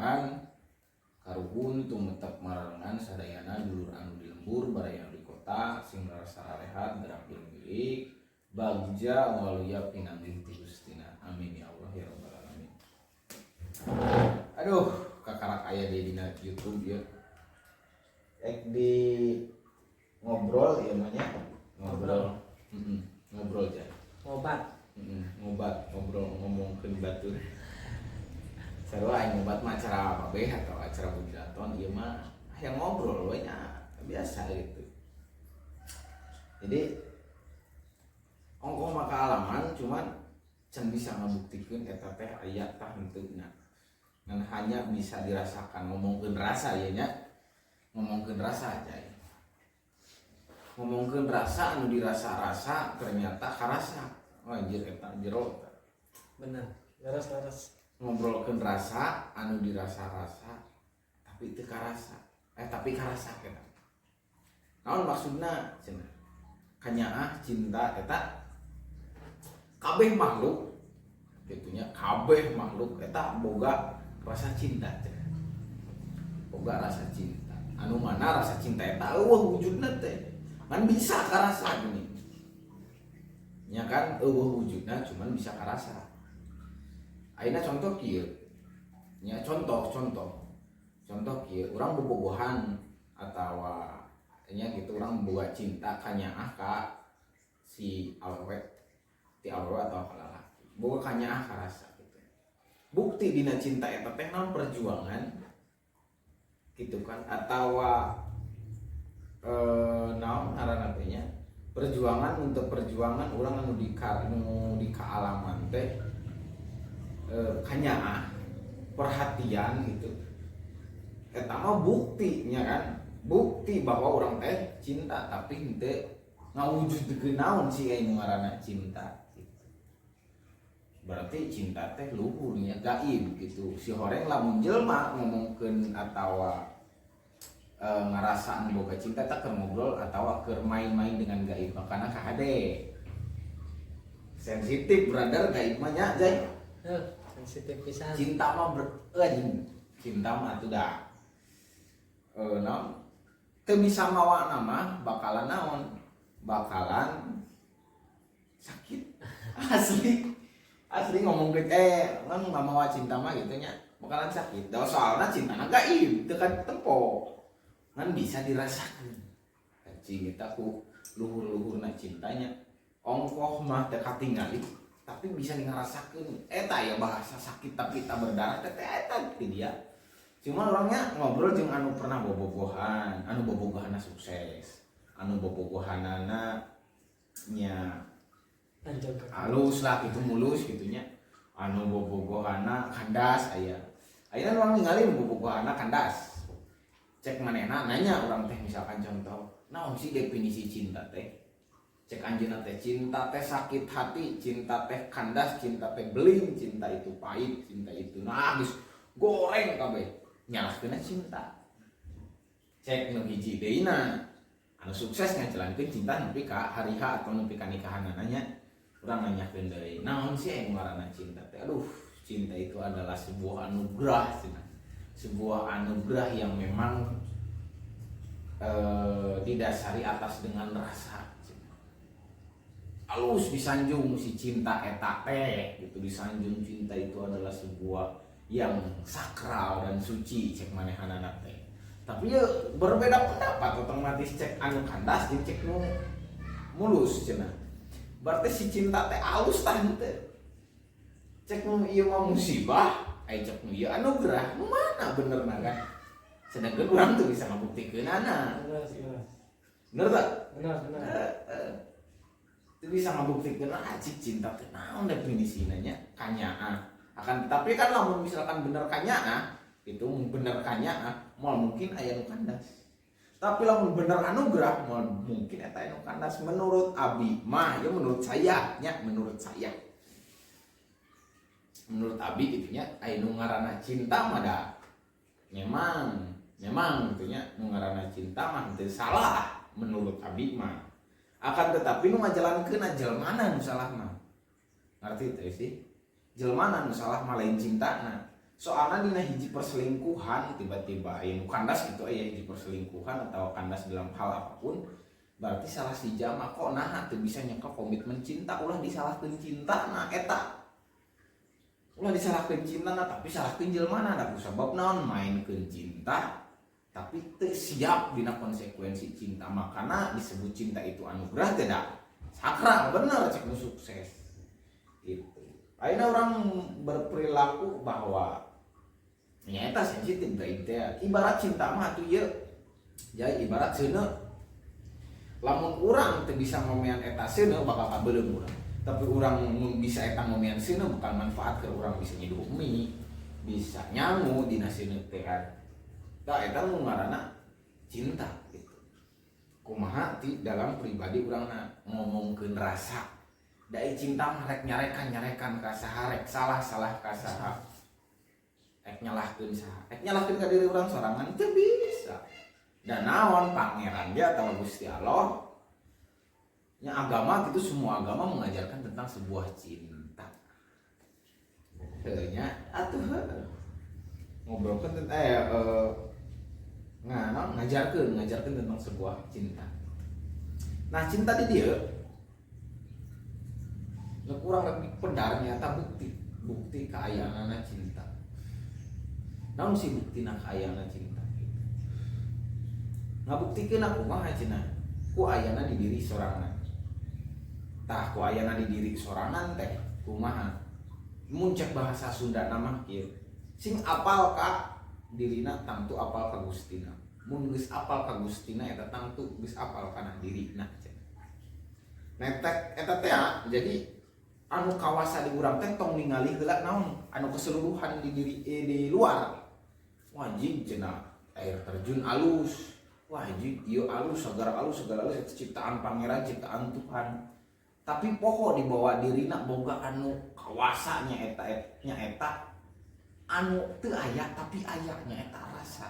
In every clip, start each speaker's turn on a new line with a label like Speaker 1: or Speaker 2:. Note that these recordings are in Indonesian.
Speaker 1: mararengan karuhun tumetep mararengan sadayana dulur anu di lembur baraya di kota sing rasa rehat gerak milik bagja waluya pinanggih ti Gustina. Amin ya Allah ya rabbal alamin. Aduh, kakarak aya di YouTube ya. Di ngobrol ya namanya ngobrol. Ngobrol aja. Ngobat ngobrol ngomongkeun batur. Sarua aing ngobat mah acara apa be atau acara budaton ieu mah yang ngobrol we nya biasa gitu. Jadi ongkoh maka alaman cuman can bisa ngabuktikeun eta teh aya tah henteuna. Ngan hanya bisa dirasakan ngomongkeun rasa ya nya. Ngomongkeun rasa aja. Ngomongkeun rasa anu dirasa-rasa ternyata karasa. Anjir eta jero.
Speaker 2: Bener, laras.
Speaker 1: Ngobrolkeun rasa anu dirasa-rasa tapi teu karasa. Tapi karasa eta. Naon maksudna cenah? Kanyaah cinta eta kabeh makhluk gitunya, kabeh makhluk eta boga rasa cinta cenah. Boga rasa cinta. Anu mana rasa cinta eta eueuh wujudna teh. Kan bisa karasa gini. Nya kan eueuh wujudna cuman bisa karasa. Ayeuna contoh kieu. Nya contoh kieu urang bobogohan atawa nya gitu urang boga cinta kanyaah ka si awewe ti awewe atau ka lalaki. Boga kanyaah karasa gitu. Bukti dina cinta eta teh naon perjuangan gitu kan atawa naon ngaranna teh nya perjuangan untuk perjuangan urang anu di kaalaman teh kanyaah perhatian gitu eta mah buktinya kan bukti bahwa orang teh cinta tapi henteu ngawujudkeun naon sih anu ngaranna cinta gitu. Berarti cinta teh luhur nya gaib gitu. Si horeng lamun jelema ngomongkeun atawa ngarasaan boga cinta tak keur ngobrol atawa keur main-main dengan gaib makana kahade. Sensitif brother gaib mah nya jay.
Speaker 2: Sensitif pisan.
Speaker 1: Cinta mah cinta mah atuh dah. Naon? Teu bisa mawa nama bakalan naon? Bakalan sakit. Asli ngomong kan mawa cinta mah gitu nya bakalan sakit. Da soalna cintana gaib teu kan tempo. Kan bisa dirasakeun. Cing eta ku luhur-luhurna cintanya. Ongkoh mah teu katingali tapi bisa ngarasakeun. Eta ya bahasa sakit tapi tak berdarah teh eta dia. Cuma orangnya ngobrol jeung anu pernah bobogohan, anu bobogohanna sukses, anu bobogohanana nya halus lah gitu mulus gitunya, anu bobogohanna kandas aya. Ayeuna urang ningali bobogohanna kandas. Cek manehna nanya urang teh misalkan contoh, naon sih definisi cinta teh? Cek anjeunna teh cinta teh sakit hati, cinta teh kandas, cinta teh beling, cinta itu pahit, cinta itu geus goreng kabeh. Nyalahkeunna cinta. Cek nu hiji deuna anu sukses ngajalankeun cinta nepi ka hariha atau nepi ka nikahanna nya urang nanyakeun deui naon sih anu ngaranna cinta teh. Aduh, cinta itu adalah sebuah anugerah cenah. Sebuah anugerah yang memang didasari atas dengan rasa cenah. Alus disanjung si cinta eta teh gitu, disanjung cinta itu adalah sebuah yang sakral dan suci cek manehanana teh. Tapi ya berbeda pendapat otomatis cek anu kandas jeung cek nu mulus cenah. Berarti si cinta teh alus tah henteu. Cek nu ieu mah musibah, ai cek nu ieu anugerah. Nu mana benerna kan? Sedangkan urang tuh bisa ngabuktikeunana. Bener tak?
Speaker 2: Benar.
Speaker 1: Teu bisa ngabuktikeun cik cinta teh naon definisina nya? Kanyaah. Akan tetapi kan lamun misalkan bener kanyaah itu bener kanyaah moal mungkin aya nu kandas. Tapi lamun bener anugerah moal mungkin eta anu kandas menurut abi mah ya menurut saya nya menurut saya. Menurut abi gitu nya aya nu ngaranna cinta mah da memang gitu nya nu ngaranna cinta mah teu salah menurut abi mah. Akan tetapi nu ngajalankeun jelmana nu salah mah. Ngarti teh sih? Jelmana nu salah mah lain cintana. soalnya dina hiji perselingkuhan tiba-tiba aya nu kandas gitu aya hiji perselingkuhan atau kandas dalam hal apapun berarti salah si jama kok nah teu bisa nyekel komitmen cinta ulah disalahkeun cinta nah eta ulah disalahkeun cinta nah tapi salahkeun jelema nah sabab naon mainkeun cinta tapi teu siap dina konsekuensi cinta makana disebut cinta itu anugerah tidak sakral bener cek nu sukses gitu. Ayeuna orang berperilaku bahwa nyata sensitif baik teh ibarat cinta mah atuh ieu jadi ibarat seuneu lamun urang teu bisa ngomean eta seuneu bakal kabeuleum urang tapi urang mun bisa eta ngomean seuneu bakal manfaat ke urang bisa ngidup mie bisa nyangu dina seuneu teh kan tah eta nu ngaranna cinta gitu kumaha ti dalam pribadi urangna ngomongkeun rasa dai cinta mah rek nyarekan ka saha rek salah ka saha rek nyalahkeun saha rek nyalahkeun ka diri urang sorangan teu bisa dan naon pangeran dia atau Gusti Allah nya agama gitu semua agama mengajarkan tentang sebuah cinta nya atuh ngobrolkeun tentang ngajarkeun tentang sebuah cinta nah cinta di dieu kurang lebih pedar nyata bukti keayaanana cinta naon sih buktina keayaanana cinta ngabuktikeun aku mah cenah ku ayana di diri sorangan tah ku ayana di diri sorangan teh kumaha mun cek bahasa Sunda nama kieu sing apal ka dirina tangtu apal ka Gustina mun geus apal ka Gustina eta tangtu geus apal kana dirina netek eta teh jadi anu kawasa di urang teh tong ningali heula naon anu keseluruhan di diri di luar wajib cenah air terjun alus wajib ieu alus segala alus ciptaan pangeran ciptaan Tuhan tapi poho di bawah dirina boga anu kawasanya eta anu teu aya tapi ayahnya eta rasa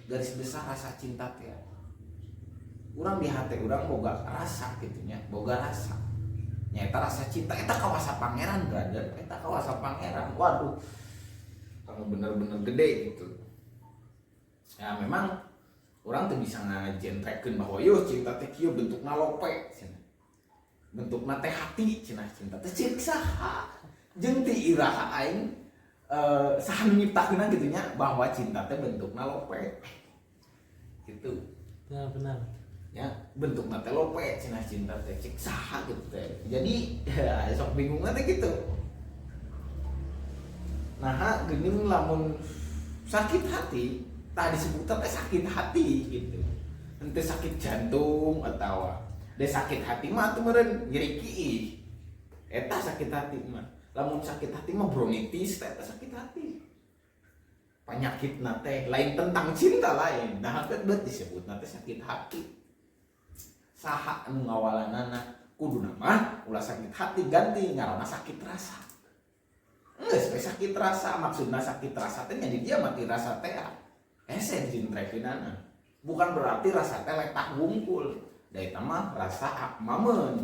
Speaker 1: garis besar rasa cinta teh urang di hate urang boga rasa gitunya boga rasa nya eta rasa cinta eta kawasa pangeran brother eta kawasa pangeran waduh kamu bener-bener gede gitu ya memang orang tuh bisa ngajentrekeun bahwa yo cinta teh kieu bentukna lope cenah bentukna teh hati cenah cinta teh ceuk saha jeung ti iraha aing saha nu nyiptakeunna kitu nya bahwa cinta teh bentukna lope gitu
Speaker 2: benar
Speaker 1: ya bentukna teh lope cenah cinta teh ceuk saha gitu teh jadi sok bingungna teh gitu nah geuning lamun sakit hati tak disebutkan sakit hati gitu ente sakit jantung atau deh sakit hati mah tuh meureun nyeri kiih eta sakit hati mah lamun sakit hati mah bronkitis eta sakit hati penyakit teh lain tentang cinta lain nah bet disebut teh sakit hati saha anu ngawalanana kuduna mah ulah sakit hati ganti ngaranna sakit rasa geus sakit rasa maksudna sakit rasa teh jadi dia mati rasa teh jintrekeunana bukan berarti rasa teh letak wungkul da eta mah rasa mamen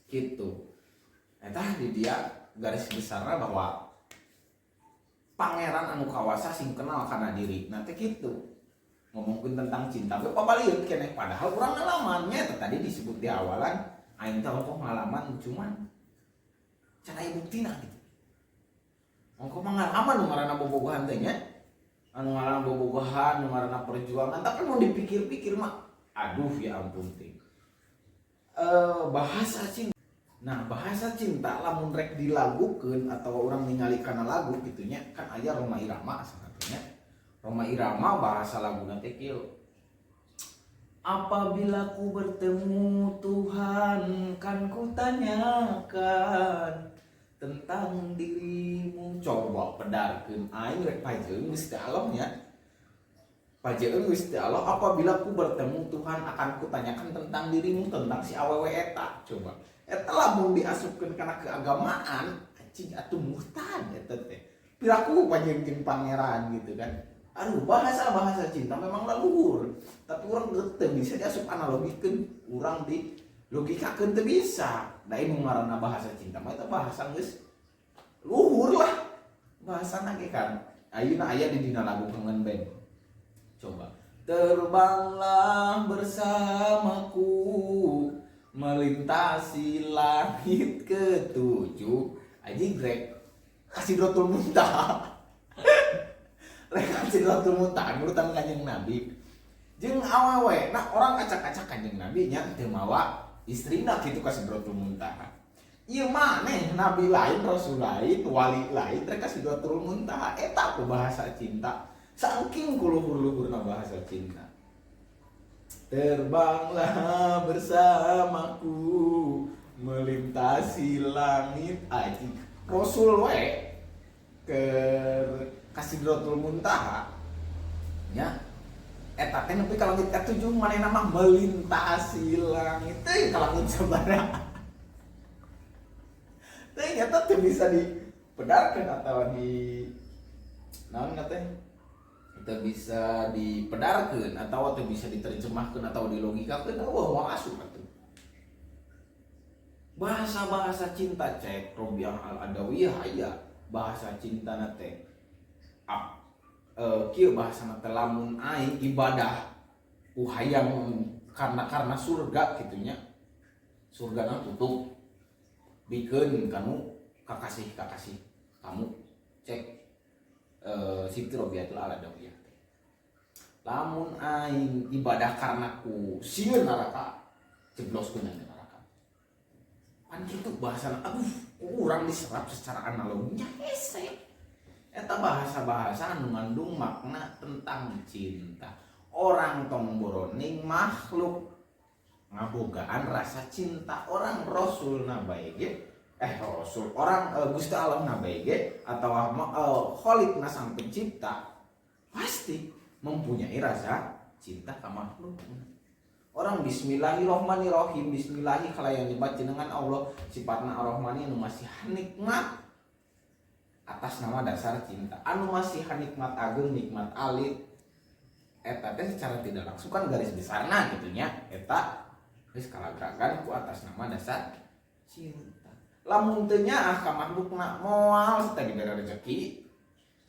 Speaker 1: gitu eta di dia garis besarna bahwa pangeran anu kawasa sing kenal kana diri nanti gitu ngomongin tentang cinta ge papalieur keneh padahal urang ngalamannya tadi disebut di awalan aing teh kok ngalaman cuman cara buktina gitu ongko mangalaman nu ngaranna bobogohan teh nya anu ngaranna bobogohan nu ngaranna perjuangan tapi mau dipikir-pikir mah aduh ya ampun teh bahasa cinta nah bahasa cinta lamun rek dilagukeun atau orang ningali kana lagu gitunya kan aya Roma Irama sahatnya Roma Irama bahasa laguna teh kieu apabila ku bertemu Tuhan kan ku tanyakan tentang dirimu coba pedarkeun aing rek pajeun Gusti Allah nya pajeun Gusti Allah apabila ku bertemu Tuhan akan ku tanyakan tentang dirimu tentang si awewe eta coba eta lamun diasupkeun kana keagamaan anjing atuh murtad eta teh piraku panjenengan pangeran gitu kan aduh bahasa cinta memang leluhur tapi urang teu bisa diasup analogikeun urang di logikakeun teu bisa da ieu ngaranna bahasa cinta mah eta bahasa geus luhur lah bahasana ge kan ayeuna aya di dina lagu Kangen Band. Coba. Terbanglah bersamaku melintasi langit ketujuh. Anjing rek Sidratul Muntaha. Rek Sidratul Muntaha nurutan Kanjeng Nabi. Jeung awewe, nah orang acak-acak Kanjeng Nabi nya teu mawa istrina kitu ka Sidratul Muntaha. Ieu maneh nabi lain, rasul lain, wali lain rek Sidratul Muntaha eta ku bahasa cinta. Saking kuluhur-luhurna bahasa cinta. Terbanglah bersamaku melintasi langit aji. Rasul we ke Sidratul Muntaha nya eta teh nepi ka langit ketujuh manehna mah melintasi langit teh ka langit sabaraha. Teh nyata teu bisa dipedarkeun atau di naon teh teu bisa dipedarkeun atau teu bisa diterjemahkeun atau dilogikakeun wah moal asup atuh. Bahasa-bahasa cinta cek Robiah Al-Adawiyah aya bahasa cinta teh kieu bahasana teh lamun aing ibadah hayang karena surga kitu nya. Surgana tutup bikeun kanu kakasih kamu cek Siti Robiatul Al-Adawiyah. Lamun aing ibadah karena ku sieun neraka jebloskeun neraka. Pan kitu bahasana aduh urang diserap secara analoginya hese. Eta bahasa-bahasa anu ngandung makna tentang cinta. Orang tong boroning makhluk ngabogaan rasa cinta. Orang rasulna bae ge rasul orang Gusti Allah na bae ge atawa Khaliqna sang pencipta pasti mempunyai rasa cinta ka makhluk. Orang bismillahirrahmanirrahim, bismillahi kalayang nyebat jenengan Allah sifatna ar-rahmani anu masih nikmat atas nama dasar cinta anu masih nikmat agung nikmat alit eta teh secara tidak langsung kan garis besarna gitu nya eta geus kalagerakan ku atas nama dasar cinta. Lamun teu nyaah ka makhlukna moal teh dibere rezeki,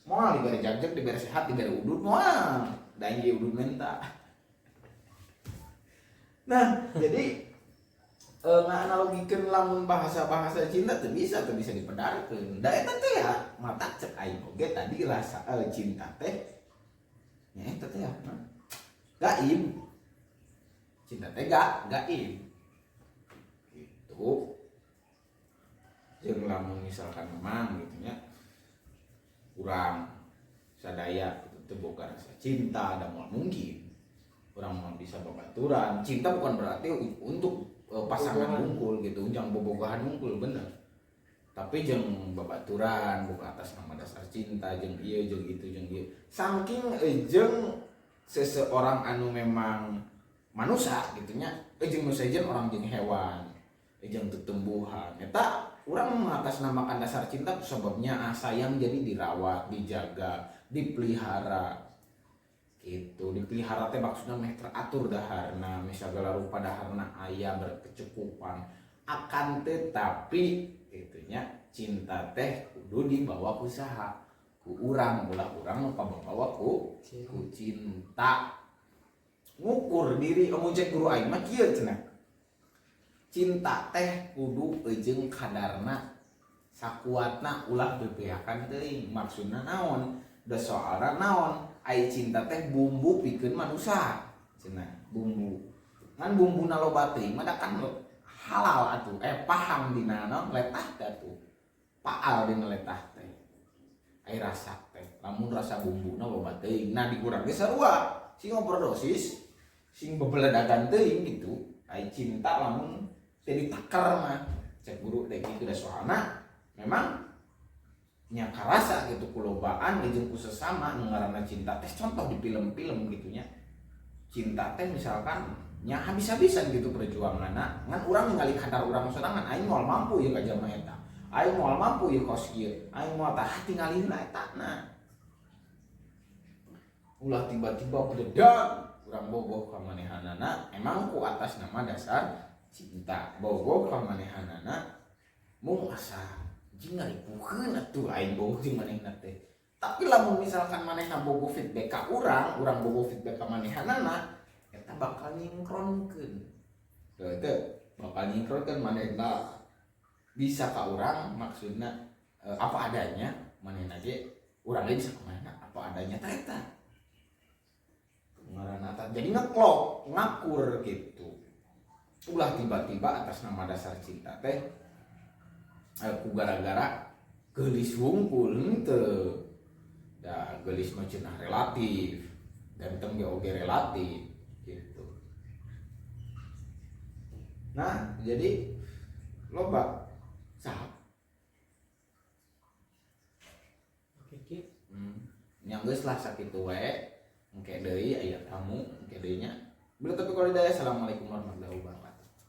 Speaker 1: moal dibere jajak, dibere sehat, dibere udud, moal da ieu udud menta. Nah, jadi nganalogikeun lamun bahasa-bahasa cinta teu bisa dipedarkeun. Da eta teh ya mata cek aing oge tadi rasa cinta teh nya eta teh ya gaib. Cinta teh gaib. Gitu. Jeung lamun misalkan memang gitu nya urang sadaya teu boga rasa cinta da moal mungkin urang mah bisa babaturan. Cinta bukan berarti untuk pasangan unggul gitu, jangan bobogohan unggul bener. Tapi jeung babaturan bukan atas nama dasar cinta jeung ieu jeung itu jeung ieu. Saking jeung seseorang anu memang manusia gitu nya, jeung sejen orang jeung hewan, jeung tumbuhan. Eta urang mengatasnamakan dasar cinta sebabnya sayang jadi dirawat, dijaga, dipelihara. Gitu dipelihara teh maksudna meh teratur daharna misagala rupa daharna aya berkecukupan akan tetapi gitunya cinta teh kudu dibawa ku saha ku urang ulah urang nu kabawa ku cinta ngukur diri mun cek guru aing mah kieu cenah cinta teh kudu eujeung kadarna sakuatna ulah bebeakan teuing maksudna naon da soalna naon ai cinta teh bumbu pikeun manusia cenah bumbu ngan bumbuna loba teuing mah da kan halal atuh paham dina naon letah atuh paal dina letah teh ai rasa teh lamun rasa bumbuna loba teuing nah dikurang ge sarua sing overdosis sing bebeledagan teuing gitu ai cinta lamun teu ditakar mah cek guru teh kitu da soalna memang nya karasa gitu kulobaan jeung ku sesama nu ngaranna cinta teh contoh di film-film gitu nya cinta teh misalkan nya habis-habisan gitu perjuanganna ngan urang ningali kadar urang sorangan aing moal mampu ye ka jalma eta aing moal mampu ye kos kieu aing moal tah tingalina eta nah ulah tiba-tiba beledak urang bogoh ka manehanana emang ku atas nama dasar cinta bogoh ka manehanana mung asa anjing ngaripukeun atuh aing bogoh jeung manehna teh. Tapi lamun misalkan manehna bogoh feedback ka urang bogoh feedback ka manehanana eta bakal nyingkronkeun. Teu bakal nyingkronkeun manehna bisa ka urang maksudna apa adanya manehna ge urang ge bisa ka manehna apa adanya tah eta. Ngaranna tah jadi ngeklok ngakur gitu. Ulah tiba-tiba atas nama dasar cinta teh ku gara-gara geulis wungkul henteu. Da geulis mah cenah relatif dan teu ge oge relatif gitu. Nah, jadi loba sahab
Speaker 2: Oke Ki.
Speaker 1: Yang geus lah sakitu we engke deui aya tamu engke deui nya. Tapi kalau daya assalamualaikum warahmatullahi wabarakatuh.